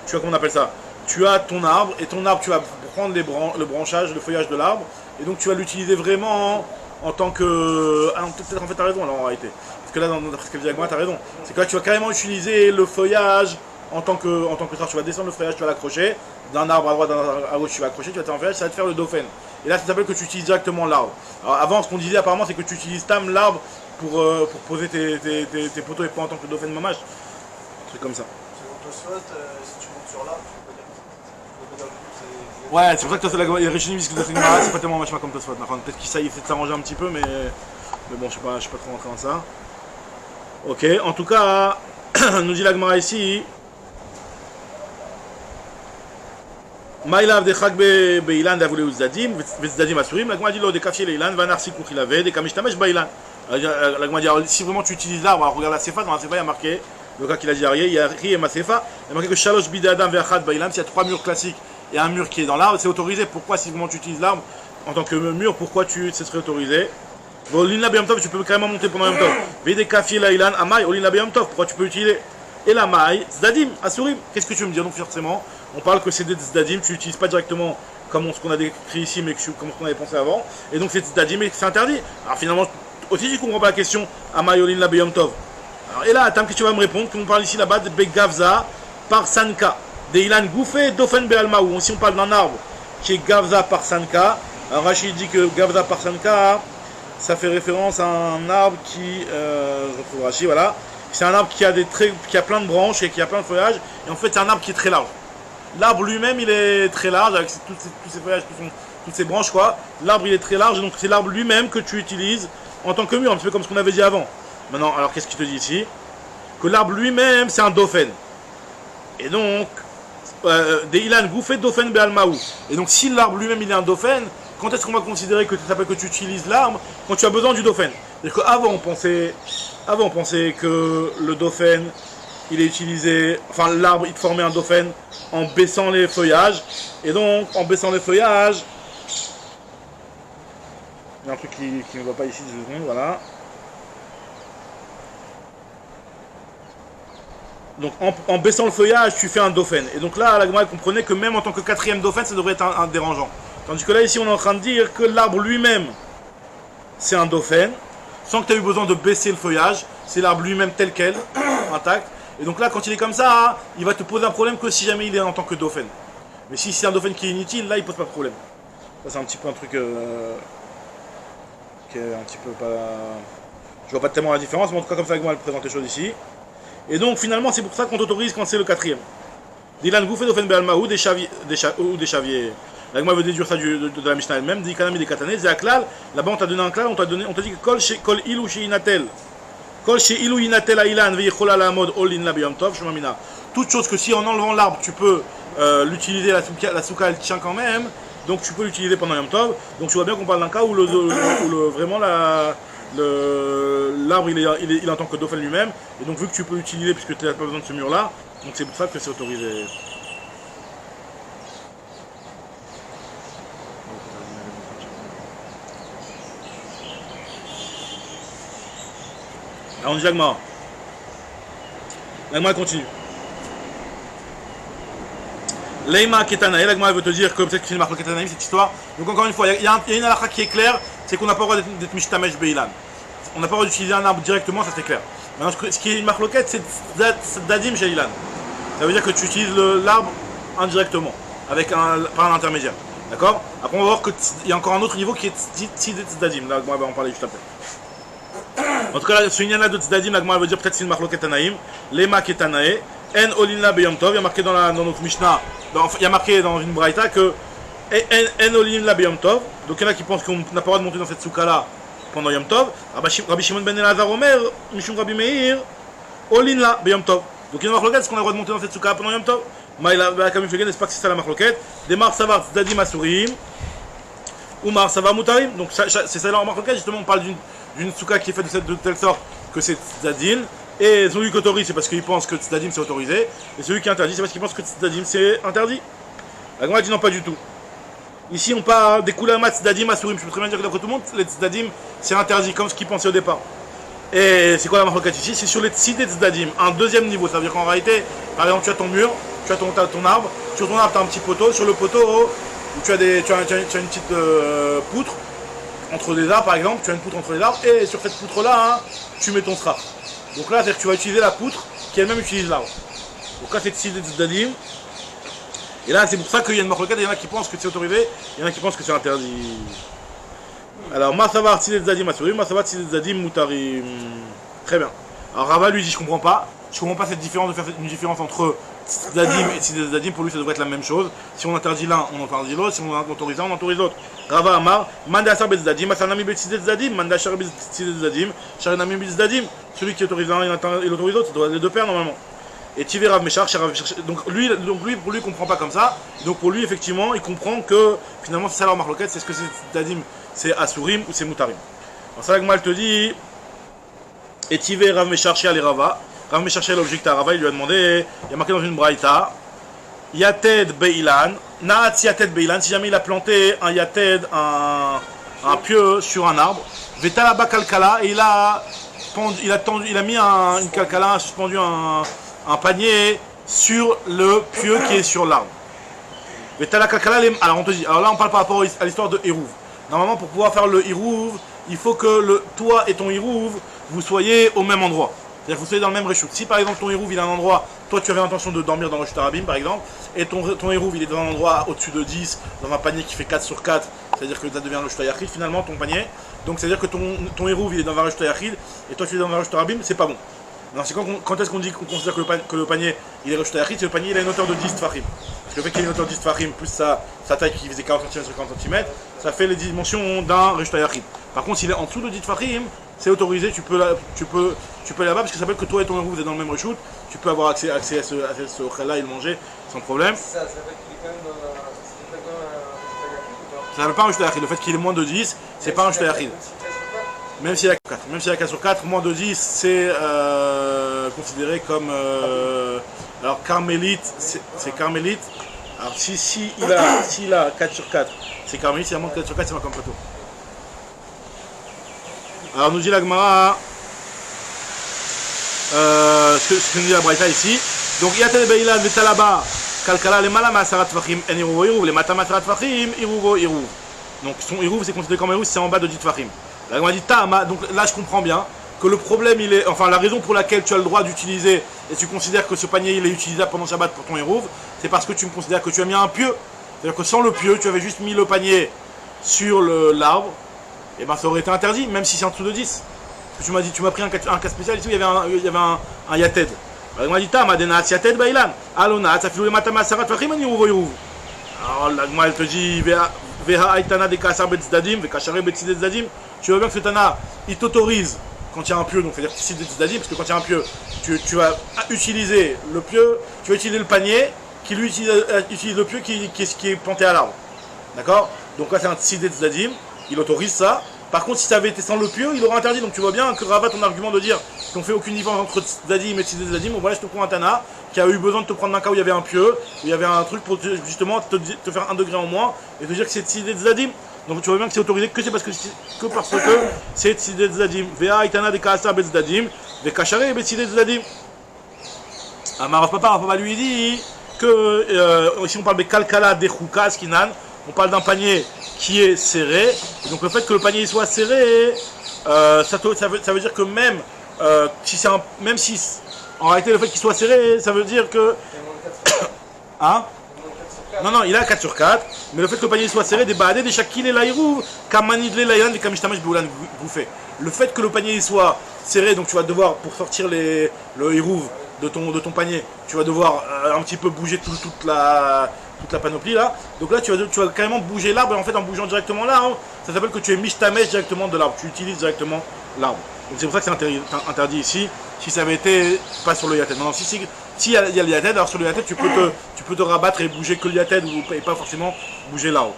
S1: Tu vois comment on appelle ça? Tu as ton arbre, et ton arbre, tu vas prendre le branchage, le feuillage de l'arbre, et donc tu vas l'utiliser vraiment en tant que. Ah non, peut-être en fait, tu as raison alors en réalité. Parce que là, dans ce qu'elle dit avec moi, tu as raison. C'est que là, tu vas carrément utiliser le feuillage en tant que ça. Tu vas descendre le feuillage, tu vas l'accrocher. D'un arbre à droite, d'un arbre à gauche, tu vas accrocher, tu vas faire un feuillage, ça va te faire le dauphin. Et là, ça s'appelle que tu utilises directement l'arbre. Alors avant, ce qu'on disait apparemment, c'est que tu utilises l'arbre pour poser tes poteaux et pas en tant que dauphin de mamache. Un truc comme ça.
S3: Selon Tosfot, si tu montes sur l'arbre, tu peux pas dire que c'est.
S1: Ouais, c'est pour ça que les Rishonim disent que c'est pas tellement machma comme Tosfot. Peut-être qu'il essaie de s'arranger un petit peu, mais bon, je suis pas trop rentré dans ça. Ok, en tout cas, nous dit la Gemara ici. Maïlav de Chakbe Beilan d'Avoulé ou Zdadim, Zdadim Asurim, la Gemara dit l'eau des Kafier Leilan, Vanar Sikour il avait, des Kamishtamesh Beilan. La Gemara dit si vraiment tu utilises l'arbre, alors regarde la Sefa, dans la Sefa il y a marqué, le cas qu'il a dit Arié, il y a Ri et ma Sefa, il y a marqué que Shalosh Bide Adam Ve'achad Beilan, s'il y a 3 murs classiques et un mur qui est dans l'arbre, c'est autorisé. Pourquoi si vraiment tu utilises l'arbre en tant que mur, pourquoi ce serait autorisé? Bon, l'Olin Beyom Tov, tu peux carrément monter pendant Yom Tov. Vede Kafier Leilan, Amai, Olin Beyom Tov, pourquoi tu peux utiliser? Et la maille, Zdadim, Asurim, qu'est-ce que tu veux me dire? Donc forcément, on parle que c'est des Zdadim, tu n'utilises pas directement comme ce qu'on a décrit ici, mais comme ce qu'on avait pensé avant. Et donc c'est Zdadim et c'est interdit. Alors finalement, aussi je comprends pas la question, Amayolin la Beyom Tov. Alors, et là, attends que tu vas me répondre, qu'on parle ici là-bas de Begavza par Sanka, de Ilan Gouffé, Dofen Bealmaou. Si on parle d'un arbre qui est Gavza par Sanka, alors Rachid dit que Gavza par Sanka, ça fait référence à un arbre qui, je retrouve Rachid, voilà. C'est un arbre qui a plein de branches et qui a plein de feuillages. Et en fait, c'est un arbre qui est très large. L'arbre lui-même, il est très large, avec tous ces feuillages, toutes ces branches, quoi. L'arbre, il est très large, et donc c'est l'arbre lui-même que tu utilises en tant que mur, un petit peu comme ce qu'on avait dit avant. Maintenant, alors qu'est-ce qu'il te dit ici? Que l'arbre lui-même, c'est un dauphin. Et donc, des ilan gouffé dofen be'almaou. Et donc si l'arbre lui-même il est un dofen, quand est-ce qu'on va considérer que ça s'appelle que tu utilises l'arbre? Quand tu as besoin du dofen. C'est-à-dire qu'avant on pensait que le dofen il est utilisé, enfin l'arbre il te formait un dofen en baissant les feuillages. Et donc en baissant les feuillages, il y a un truc qui ne va pas ici, 2 secondes, voilà. Donc en baissant le feuillage, tu fais un dauphin. Et donc là, la Gemara comprenait que même en tant que 4e dauphin, ça devrait être un dérangeant. Tandis que là, ici, on est en train de dire que l'arbre lui-même, c'est un dauphin, sans que tu aies eu besoin de baisser le feuillage. C'est l'arbre lui-même tel quel, intact. Et donc là, quand il est comme ça, il va te poser un problème que si jamais il est en tant que dauphin. Mais si c'est un dauphin qui est inutile, là, il pose pas de problème. Ça, c'est un petit peu un truc qui est un petit peu pas... Je vois pas tellement la différence, mais en tout cas, comme ça, la Gemara présente les choses ici. Et donc finalement c'est pour ça qu'on t'autorise quand c'est le 4e. Dilan Gouffé d'Ofen Be'alma ou des chaviers. La Gemara veut déduire ça de la Mishnah elle-même. Dit Kanami des Katané, Zéaklal. Là-bas on t'a donné un klal, on t'a dit que Kol Ilou chez Inatel. Kol chez Ilou Inatel Ailan, Veichola la mode, Olin la Beyom Tov, Shumamina. Toute chose que si en enlevant l'arbre tu peux l'utiliser, la souka elle tient quand même, donc tu peux l'utiliser pendant Yom Tov. Donc tu vois bien qu'on parle d'un cas où vraiment l'arbre il est en tant que dauphin lui-même, et donc vu que tu peux l'utiliser puisque tu n'as pas besoin de ce mur là, donc c'est pour ça que c'est autorisé. Alors on dit Agma. L'Agma continue. Leima Ketanaï, l'Agma veut te dire que peut-être que c'est une marque Ketanaï cette histoire. Donc encore une fois, il y a une halakha qui est claire, c'est qu'on n'a pas le droit d'être mishtamesh beilan. On n'a pas le droit d'utiliser un arbre directement, ça c'est clair. Maintenant, ce qui est une marque c'est Dadim chez Ilan. Ça veut dire que tu utilises l'arbre indirectement, par un intermédiaire. D'accord? Après, on va voir qu'il y a encore un autre niveau qui est Dadim. Là, on va en parler juste après. En tout cas, ce lien-là de Dadim, la veut dire peut-être c'est une marque Tanaïm. Lema Ketanae. En Olina Beyom Tov. Il y a marqué dans notre Mishnah, il y a marqué dans une Braïta que En Olina Beyom Tov. Donc il y en a qui pensent qu'on n'a pas le droit de monter dans cette souka-là pendant Yom Tov. Rabbi Shimon ben Elazar Omer, Mishum Rabbi Meir, Olin Beyom Tov. Donc il y a une marloquette, est-ce qu'on a le droit de monter dans cette souka pendant Yom Tov? Maïla Kamim Fegen, n'est-ce pas que c'est ça la marloquette? Des Mar Savar Tzadim Asurim, ou Mar Savar Mutarim. Donc c'est ça la marloquette, justement on parle d'une souka qui est faite de telle sorte que c'est Tzadin. Et celui qui autorise, c'est parce qu'il pense que Tzdadim c'est autorisé. Et celui qui est interdit, c'est parce qu'il pense que Tzdadim c'est interdit. La Gemara dit non, pas du tout. Ici, on parle des Koulamat Tzdadim Asurim. Je peux très bien dire que d'après tout le monde, les Tzdadim c'est interdit, comme ce qu'ils pensaient au départ. Et c'est quoi la marloquette ici? C'est sur les Tzidé Tzdadim, un deuxième niveau. Ça veut dire qu'en réalité, par exemple, tu as ton mur, tu as ton arbre. Sur ton arbre, tu as un petit poteau. Sur le poteau, tu as une petite poutre entre les arbres, par exemple. Tu as une poutre entre les arbres. Et sur cette poutre-là, tu mets ton strap. Donc là, c'est-à-dire que tu vas utiliser la poutre qui elle-même utilise l'arbre. Donc là, c'est Tzidé Tzdadim. Et là, c'est pour ça qu'il y a une marloquette, il y en a qui pensent que c'est autorisé, il y en a qui pensent que c'est interdit. Alors, Masavar Tzidé Tzdadim Asurim, Masavar Tzidé Tzdadim Mutarim. Très bien. Alors, Rava lui dit, je comprends pas cette différence, de faire une différence entre Tzdadim et Tzidé Tzdadim. Pour lui, ça devrait être la même chose. Si on interdit l'un, on interdit l'autre. Si on autorise l'un, on autorise l'autre. Rava Amar, Manda Asar Betzdadim, Asanami Betzidé Tzdadim, Manda Shar Betzidé Tzdadim, Sharanami Betzdadim. Celui qui autorise l'un, il autorise l'autre, ça doit être les deux paires normalement. Et Tivé Rav Meshach, donc lui, pour lui, il comprend pas comme ça. Donc pour lui, effectivement, il comprend que finalement, c'est ça leur marloquette, c'est ce que c'est Tzdadim, c'est Asurim ou c'est Mutarim. Alors ça, la Gemara te dit, et Tivé Rav Meshach, les Rava. Rav Meshach, l'objecte à Rava, il lui a demandé, il y a marqué dans une braïta, Yated Beilan, Naat Yated Beilan, si jamais il a planté un Yated, un pieu sur un arbre, Vetalaba Kalkala, et il a mis une Kalkala, suspendu un panier sur le pieu qui est sur l'arbre. Alors on te dit, alors là on parle par rapport à l'histoire de Hérouv. Normalement pour pouvoir faire le Hérouv, il faut que toi et ton Hérouv, vous soyez au même endroit. C'est-à-dire que vous soyez dans le même réchout. Si par exemple ton Hérouv il est à un endroit, toi tu avais l'intention de dormir dans le réchout Arabim par exemple, et ton Hérouv il est dans un endroit au-dessus de 10, dans un panier qui fait 4 sur 4, c'est-à-dire que ça devient le réchout Yachid finalement ton panier. Donc c'est-à-dire que ton Hérouv il est dans un réchout Yachid, et toi tu es dans un réchout Arabim, c'est pas bon. Non, c'est quand est-ce qu'on dit qu'on considère que le panier il est Rosh Tayachid? C'est le panier il a une hauteur de 10 tfachim. Parce que le fait qu'il ait une hauteur de 10 tfachim plus sa taille qui faisait 40 cm sur 40 cm, ça fait les dimensions d'un Rosh Tayachid. Par contre, s'il est en dessous de 10 tfachim, c'est autorisé, tu peux aller là-bas parce que ça veut dire que toi et ton héros vous êtes dans le même reshoot, tu peux avoir accès à ce khel-là et le manger sans problème.
S3: Ça veut dire qu'il est quand même dans un. C'est pas comme un yachid ou pas?
S1: Ça s'appelle pas un shta yachid, le fait qu'il est moins de 10, c'est pas un shta yachid. Même s'il y a 4. Même s'il y a 4 sur 4, moins de 10, c'est considéré comme... alors carmélite, c'est carmélite. Alors s'il a 4 sur 4, c'est carmélite, s'il y a moins de 4 sur 4, c'est pas comme photo. Alors nous dit la Gemara, ce que nous dit la Braïta ici. Donc Yatel Beilan Vetalaba, Kalkala, les Malam Asarat Fachim, En Iruvo Iruv, les Matam Asarat Fachim, Iruvo Iruv. Donc son Iruv, c'est considéré comme Iruv si c'est en bas de 10 Fachim. La Gemara dit Tama, donc là je comprends bien que le problème il est, enfin la raison pour laquelle tu as le droit d'utiliser et tu considères que ce panier il est utilisable pendant Shabbat pour ton Iruv, c'est parce que tu me considères que tu as mis un pieu. C'est-à-dire que sans le pieu, tu avais juste mis le panier sur l'arbre, et ben ça aurait été interdit, même si c'est en dessous de 10. Parce que tu m'as dit, tu m'as pris un cas spécial ici où il y avait un yated. La Gemara dit Tama, Denat Yated Bailan, Alona, ça fait le matama sarat fachim en Iruv Iruv. Alors la Gemara elle te dit Veha Aitana de Kasar Betzdadim, Vekashare Betzidé Zdadim. Tu vois bien que ce Tana, il t'autorise quand il y a un pieu, donc c'est-à-dire Tzidé Zdadim, parce que quand il y a un pieu, tu vas utiliser le pieu, tu vas utiliser le panier, qui lui utilise le pieu qui est planté à l'arbre. D'accord? Donc là c'est un Tzidé Zdadim, il autorise ça. Par contre, si ça avait été sans le pieu, il aurait interdit. Donc tu vois bien que Rava, ton argument de dire qu'on fait aucune différence entre Zdadim et Tzidé Zdadim, voilà, je te prends un Tana qui a eu besoin de te prendre un cas où il y avait un pieu, où il y avait un truc pour justement te faire 1 degré en moins et te dire que c'est Tzidé Zdadim. Donc tu vois bien que c'est autorisé que parce que c'est Tzidé Zdadim. Vea Itana de Kaasa Bezdadim, de Kachare Betzidé Zdadim. Amar Papa lui dit que ici on parle de Kalkala de Choukas Kinan, on parle d'un panier qui est serré. Et donc le fait que le panier soit serré, ça veut dire que même si en réalité le fait qu'il soit serré, ça veut dire que hein? Non, il a 4 sur 4, mais le fait que le panier soit serré, des badés, des shakil et l'aïrouv, kamanidle l'aïran, des kamishtamesh boulan bouffé. Le fait que le panier soit serré, donc tu vas devoir, pour sortir le hirouv de ton panier, tu vas devoir un petit peu bouger toute la panoplie là. Donc là, tu vas carrément bouger l'arbre, et en fait, en bougeant directement l'arbre, ça s'appelle que tu es mishtamesh directement de l'arbre, tu utilises directement l'arbre. Donc c'est pour ça que c'est interdit ici, si ça avait été pas sur le yated. Maintenant, s'il y a le yated, alors sur le yated, tu peux te rabattre et bouger que le yated et pas forcément bouger l'arbre.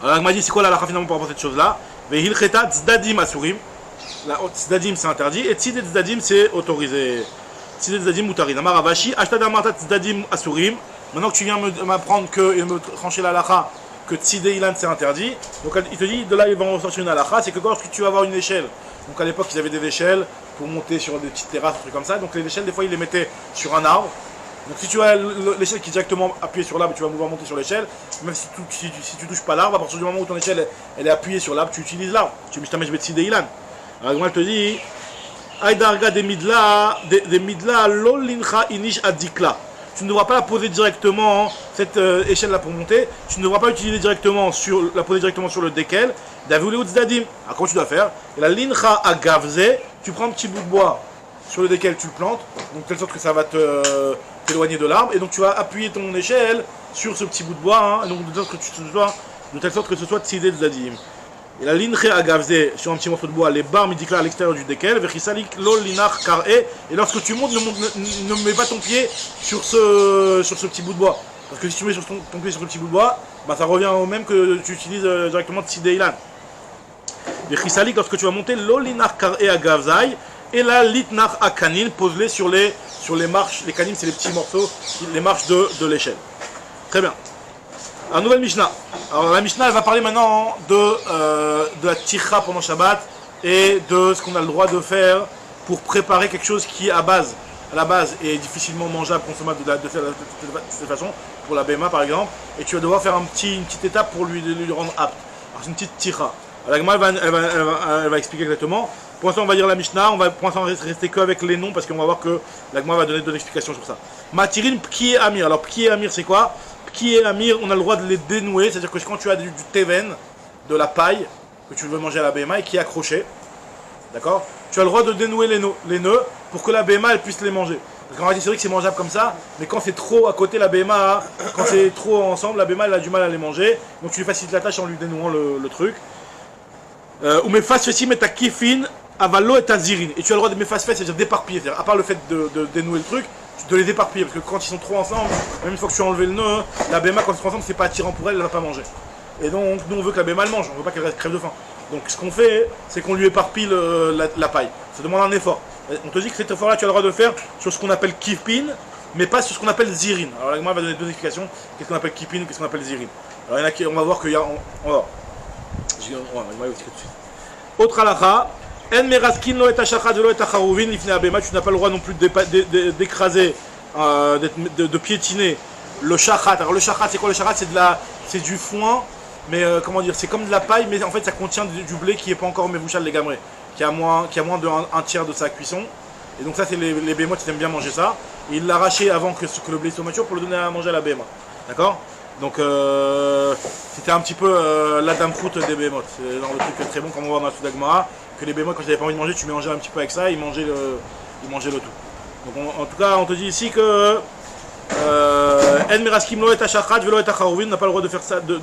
S1: Alors il m'a dit c'est quoi la halakha finalement par rapport à cette chose-là? Vehilcheta tzdadim asurim. Tzdadim c'est interdit et tzidé tzdadim c'est autorisé. Tzidé tzdadim mutarin. Amar Ravashi, ashta d'amarta tzdadim asurim. Maintenant que tu viens m'apprendre et me trancher la halakha que tzidé ilan c'est interdit, donc il te dit de là il va en ressortir une halakha, c'est que lorsque tu vas avoir une échelle, donc à l'époque ils avaient des échelles pour monter sur des petites terrasses, des trucs comme ça, donc les échelles des fois ils les mettaient sur un arbre. Donc si tu as l'échelle qui est directement appuyée sur l'arbre, tu vas pouvoir monter sur l'échelle, même si tu touches pas l'arbre, à partir du moment où ton échelle elle est appuyée sur l'arbre, tu utilises l'arbre, tu mishtamesh betzidé ilan. Alors moi je te dis Aïdarga des midla lolincha inish adikla. Tu ne devras pas la poser directement, cette échelle là pour monter, tu ne devras pas utiliser directement la poser directement sur le dekel. Davouléout zdadim. Alors comment tu dois faire? Et la lincha agavze, tu prends un petit bout de bois sur le dekel, tu le plantes, donc de telle sorte que ça va t'éloigner de l'arbre, et donc tu vas appuyer ton échelle sur ce petit bout de bois, hein, donc de telle sorte que ce soit tzidé zdadim. Et la lincha agavze sur un petit morceau de bois, les barres midikla à l'extérieur du dekel, vechisalik lol linach kar'e, et lorsque tu montes, ne mets pas ton pied sur ce petit bout de bois. Parce que si tu mets ton pied sur ce petit bout de bois, bah, ça revient au même que tu utilises directement tzidé ilan. Vechisalik, lorsque tu vas monter, lol linach kar'e agavzai, et la litnach akanin, pose-les sur les marches, les canines c'est les petits morceaux, les marches de l'échelle. Très bien. Un nouvelle Mishnah. Alors la Mishnah elle va parler maintenant de la ticha pendant Shabbat et de ce qu'on a le droit de faire pour préparer quelque chose qui à la base est difficilement mangeable, consommable de cette façon, pour la BMA par exemple, et tu vas devoir faire une petite étape pour lui rendre apte. Alors c'est une petite ticha. La Gemara elle va expliquer exactement. Pour l'instant on va dire la Mishnah, on va pour l'instant rester qu'avec les noms parce qu'on va voir que la Gemara va donner d'autres explications sur ça. Matirin Pki et Amir. Alors Pki et Amir c'est quoi? Qui est Amir, on a le droit de les dénouer, c'est-à-dire que quand tu as du teven, de la paille, que tu veux manger à la BMA et qui est accroché, d'accord? Tu as le droit de dénouer les nœuds pour que la BMA elle puisse les manger. Parce qu'en réalité c'est vrai que c'est mangeable comme ça, mais quand c'est trop à côté la BMA, quand c'est trop ensemble, la BMA elle a du mal à les manger, donc tu lui facilites la tâche en lui dénouant le truc. Ou mes face fessim et ta kifin, avalo et ta zirin. Et tu as le droit de mes face c'est-à-dire d'éparpiller. C'est-à-dire, à part le fait de dénouer le truc, de les éparpiller. Parce que quand ils sont trop ensemble, même une fois que tu as enlevé le nœud, la BMA, quand ils sont ensemble, c'est pas attirant pour elle, elle va pas manger. Et donc, nous, on veut que la BMA elle mange, on veut pas qu'elle reste crève de faim. Donc, ce qu'on fait, c'est qu'on lui éparpille la paille. Ça demande un effort. On te dit que cet effort-là, tu as le droit de le faire sur ce qu'on appelle kifin, mais pas sur ce qu'on appelle zirin. Alors, la va donner deux explications. Qu'est-ce qu'on appelle kifin, qu'est-ce qu'on appelle zirin. Alors, il y en a qui, on va voir qu'il y a. On va voir. Il m'a expliqué tout de suite. Autre halakha. En meraskin lo et achachat lo et acharuvin lifne abema. Tu n'as pas le droit non plus d'écraser, de piétiner le shachat. Alors, le shachat, c'est quoi le shachat? C'est du foin. Mais comment dire, c'est comme de la paille, mais en fait ça contient du blé qui n'est pas encore mevouchal les gamrés, qui a moins d'un tiers de sa cuisson. Et donc ça c'est les bémotes qui aiment bien manger ça. Et il l'a arraché avant que le blé soit mature pour le donner à manger à la béma. D'accord? Donc c'était un petit peu la dame fruit des bémotes. C'est dans le truc très bon comme on voit dans la Souda Gemara, que les bémotes quand ils n'avaient pas envie de manger, tu mélangeais un petit peu avec ça, ils mangeaient le tout. Donc en tout cas on te dit ici que En meraskim lo et achachat velo et acharuvin, on n'a pas le droit de faire ça, de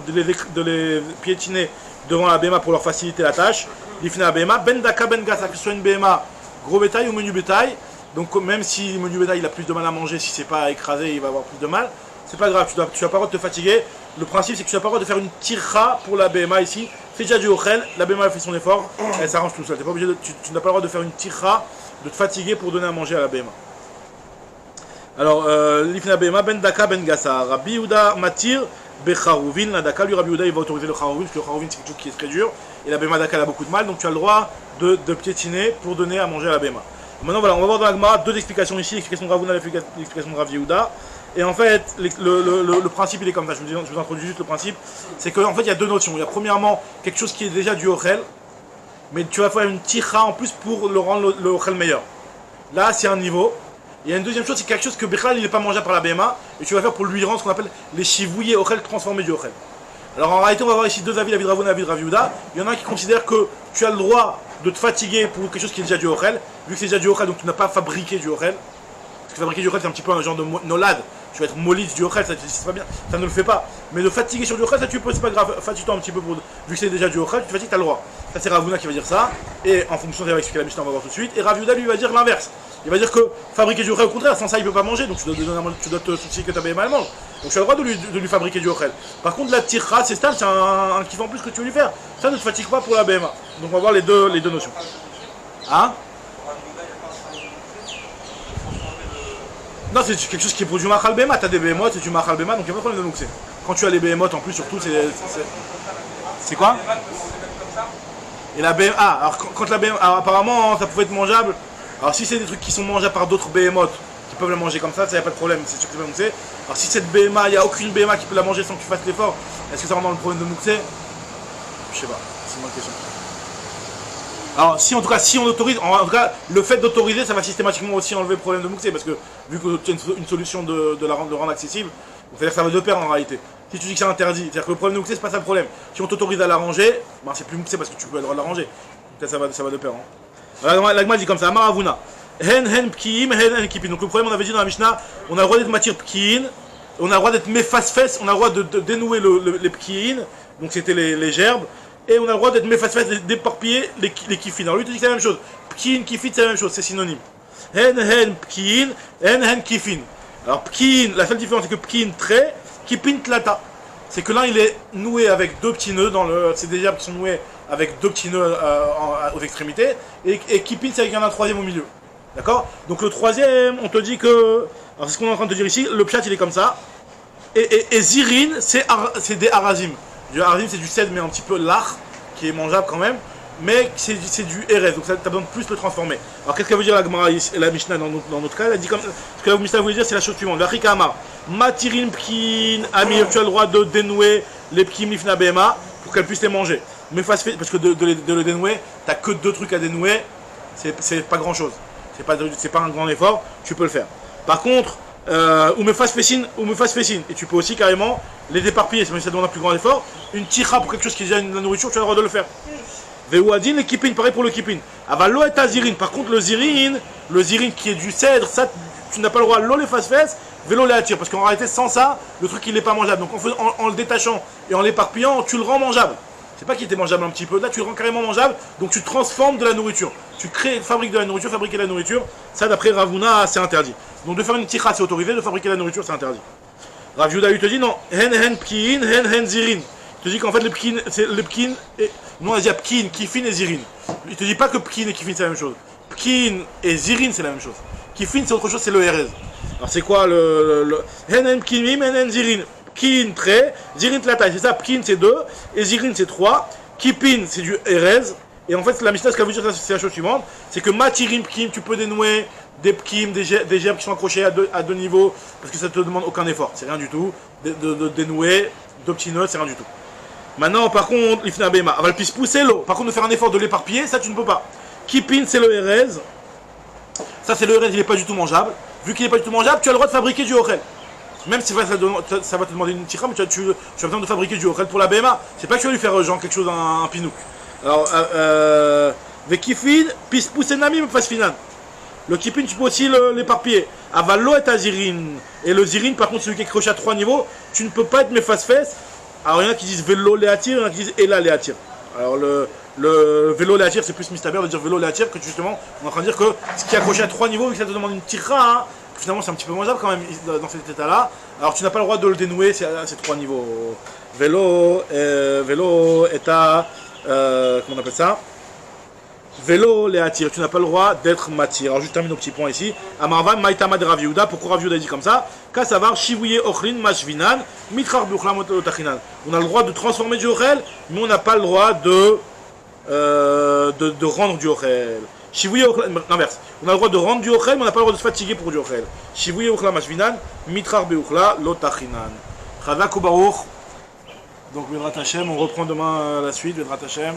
S1: les piétiner devant la béma pour leur faciliter la tâche. L'ifne la béma, ben daka ben gasa, que ce soit une béma gros bétail ou menu bétail. Donc même si le menu bétail il a plus de mal à manger, si c'est pas écrasé, il va avoir plus de mal. C'est pas grave, tu n'as pas le droit de te fatiguer. Le principe c'est que tu n'as pas le droit de faire une tircha pour la béma ici. C'est déjà du ochel, la béma elle fait son effort, elle s'arrange tout seul. Tu n'as pas le droit de faire une tircha, de te fatiguer pour donner à manger à la béma. Alors, l'ifna bema ben daka ben gassa. Rabbi Yehuda matir becharouvin. La daka, lui, Rabbi Yehuda, il va autoriser le charouvin, parce que le charouvin c'est quelque chose qui est très dur. Et la bema daka, elle a beaucoup de mal, donc tu as le droit de piétiner pour donner à manger à la bema. Maintenant, voilà, on va voir dans la Gemara deux explications ici, l'explication de Ravuna et l'explication de Rabbi Yehuda. Et en fait, le principe il est comme ça, je vous introduis juste le principe. C'est qu'en fait, il y a deux notions. Il y a premièrement quelque chose qui est déjà du ochel, mais tu vas faire une tira en plus pour le rendre le ochel meilleur. Là, c'est un niveau. Il y a une deuxième chose, c'est quelque chose que Bechal il n'est pas mangeable par la BMA, et tu vas faire pour lui rendre ce qu'on appelle les chivouillés ochel transformés du ochel. Alors en réalité, on va voir ici deux avis, l'avis de Ravuna et l'avis de Rabbi Yehuda. Il y en a un qui considère que tu as le droit de te fatiguer pour quelque chose qui est déjà du ochel, vu que c'est déjà du ochel, donc tu n'as pas fabriqué du ochel. Parce que fabriquer du ochel, c'est un petit peu un genre de nolade. Tu vas être molide du ochel, ça c'est pas bien, ça ne le fait pas. Mais de fatiguer sur du ochel, ça tu peux, c'est pas grave, fatigue-toi un petit peu pour. Vu que c'est déjà du ochel, tu te fatigues, tu as le droit. Ça c'est Ravuna qui va dire ça, et en fonction, ça va expliquer la Mishnah, on va voir tout de suite. Et Rabbi Yehuda lui va dire l'inverse. Il va dire que fabriquer du ochel, au contraire, sans ça il peut pas manger, donc tu dois te soucier que ta BMA elle mange. Donc tu as le droit de lui fabriquer du ochel. Par contre, la tirra, c'est stable, c'est un kiff en plus que tu veux lui faire. Ça ne te fatigue pas pour la BMA. Donc on va voir les deux notions. Hein? Non, c'est quelque chose qui est pour du machal béma. Tu as des bémotes, c'est du machal béma, donc il n'y a pas de problème de mouxer. Quand tu as les bémotes en plus, surtout, c'est quoi? Et la BMA. Ah, alors quand la BMA. Alors apparemment, ça pouvait être mangeable. Alors si c'est des trucs qui sont mangeables par d'autres bémotes qui peuvent le manger comme ça, il n'y a pas de problème, c'est sûr que c'est pas mouxé. Alors si cette BMA, il n'y a aucune BMA qui peut la manger sans que tu fasses l'effort, est-ce que ça rentre dans le problème de mouxé? Je sais pas, c'est une bonne question. Alors si en tout cas, si on autorise, en tout cas, le fait d'autoriser, ça va systématiquement aussi enlever le problème de mouxé, parce que vu que tu as une solution de rendre accessible, c'est-à-dire que ça va de pair en réalité. Si tu dis que c'est interdit, c'est-à-dire que le problème de mouxé, c'est pas ça le problème. Si on t'autorise à la ranger, ben c'est plus mouxé parce que tu peux avoir le droit de la ranger. Peut-être ça va de pair. Hein. L'agma dit comme ça, Amaravuna. Hen pkiim, hen kipin. Donc le problème, on avait dit dans la Mishnah, on a le droit d'être matière pkiin, on a le droit d'être mefasfes, on a le droit de dénouer les pkiin, donc c'était les gerbes, et on a le droit d'être mefasfes, d'éparpiller les kifin. Alors lui, tu dis que c'est la même chose. Pkiin, kifin, c'est la même chose, c'est synonyme. Hen pkiin, hen kifin. Alors pkiin, la seule différence, c'est que pkiin trait, kipin tlata. C'est que l'un il est noué avec deux petits nœuds, c'est des gerbes qui sont nouées avec deux petits nœuds aux extrémités, et kipin c'est avec un troisième au milieu. D'accord? Donc le troisième, on te dit que. Alors c'est ce qu'on est en train de te dire ici, le pchat il est comme ça. Et zirin, c'est des harazim. Du harazim c'est du cèdre, mais un petit peu lard, qui est mangeable quand même, mais c'est du RS, donc tu as besoin de plus le transformer. Alors qu'est-ce qu'elle veut dire la Gemara, la Mishnah dans notre cas? Elle dit comme ça. Ce que la Mishnah voulait dire, c'est la chose suivante. Vachika Amar, Matirin Pkin, Amir, tu as le droit de dénouer les Pkim Lifna Bema pour qu'elle puisse les manger. Mais parce que de le dénouer, t'as que deux trucs à dénouer, c'est pas grand chose. C'est pas un grand effort, tu peux le faire. Par contre, ou me fasse fessine, et tu peux aussi carrément les éparpiller, mais ça demande un plus grand effort. Une tira pour quelque chose qui est déjà de la nourriture, tu as le droit de le faire. Veouadin, le kipin, pareil pour le kipin. Avalo et azirin. Par contre, le zirin qui est du cèdre, ça, tu n'as pas le droit. L'eau les fasse fesses, vélo les attire. Parce qu'en réalité, sans ça, le truc il n'est pas mangeable. Donc en le détachant et en l'éparpillant, tu le rends mangeable. C'est pas qu'il était mangeable un petit peu. Là, tu le rends carrément mangeable. Donc, tu transformes de la nourriture. Tu crées, fabriques de la nourriture, fabriquer de la nourriture. Ça, d'après Ravuna, c'est interdit. Donc, de faire une ticha, c'est autorisé. De fabriquer la nourriture, c'est interdit. Rav Yehuda, il te dit non. Hen pkin, hen zirin. Il te dit qu'en fait, le pkin, c'est le pkin. Non, on a dit pkin, kifin et zirin. Il te dit pas que pkin et kifin, c'est la même chose. Pkin et zirin, c'est la même chose. Kifin, c'est autre chose, c'est le erez. Alors, c'est quoi le hen pkinim, hen zirin. Pkin, trait, zirin, la taille. C'est ça, pkin, c'est 2, et zirin, c'est 3. Kipin, c'est du erez. Et en fait, la Mishnah, ce qu'elle veut dire, c'est la chose suivante. C'est que matirim pkim, tu peux dénouer des pkim, des gerbes qui sont accrochées à deux niveaux, parce que ça te demande aucun effort. C'est rien du tout. De dénouer 2 petits nœuds, c'est rien du tout. Maintenant, par contre, l'ifna bema, elle puisse pousser l'eau. Par contre, de faire un effort de l'éparpiller, ça, tu ne peux pas. Kipin, c'est le erez. Ça, c'est le erez, il n'est pas du tout mangeable. Vu qu'il n'est pas du tout mangeable, tu as le droit de fabriquer du ochel. Même si ça va te demander une tira, mais tu as besoin de fabriquer du ochel pour la BMA. C'est pas que tu vas lui faire genre quelque chose, un pinouk. Alors, Vekifin, pis pousser nami, me fasse finan. Le kipin, tu peux aussi l'éparpiller. Avalo et azirin. Et le zirin, par contre, celui qui est accroché à 3 niveaux, tu ne peux pas être mes face-fesses. Alors, il y en a qui disent vélo léatir, il y en a qui disent ela léatir. Alors, le vélo léatir, c'est plus mistaber de dire vélo léatir que justement, on est en train de dire que ce qui est accroché à 3 niveaux, vu que ça te demande une tira, hein, finalement, c'est un petit peu mangeable quand même dans cet état-là. Alors, tu n'as pas le droit de le dénouer, c'est 3 niveaux. Vélo, état, comment on appelle ça? Vélo, les attire. Tu n'as pas le droit d'être matir. Alors, juste termine au petit point ici. Amarvan, maïtama de Rav Yehuda. Pourquoi Rav Yehuda dit comme ça? Kassavar, shivouye ochlin, mashvinan, mitrar bukhlam otachinan. On a le droit de transformer du ochel, mais on n'a pas le droit de rendre du ochel. L'inverse. On a le droit de rendre du ochel, mais on n'a pas le droit de se fatiguer pour du ochel. Shivouye ochla mashvinan, mitrar beuchla lotachinan. Chazak ou baruch. Donc, Vedrat Hashem, on reprend demain la suite, Vedrat Hashem.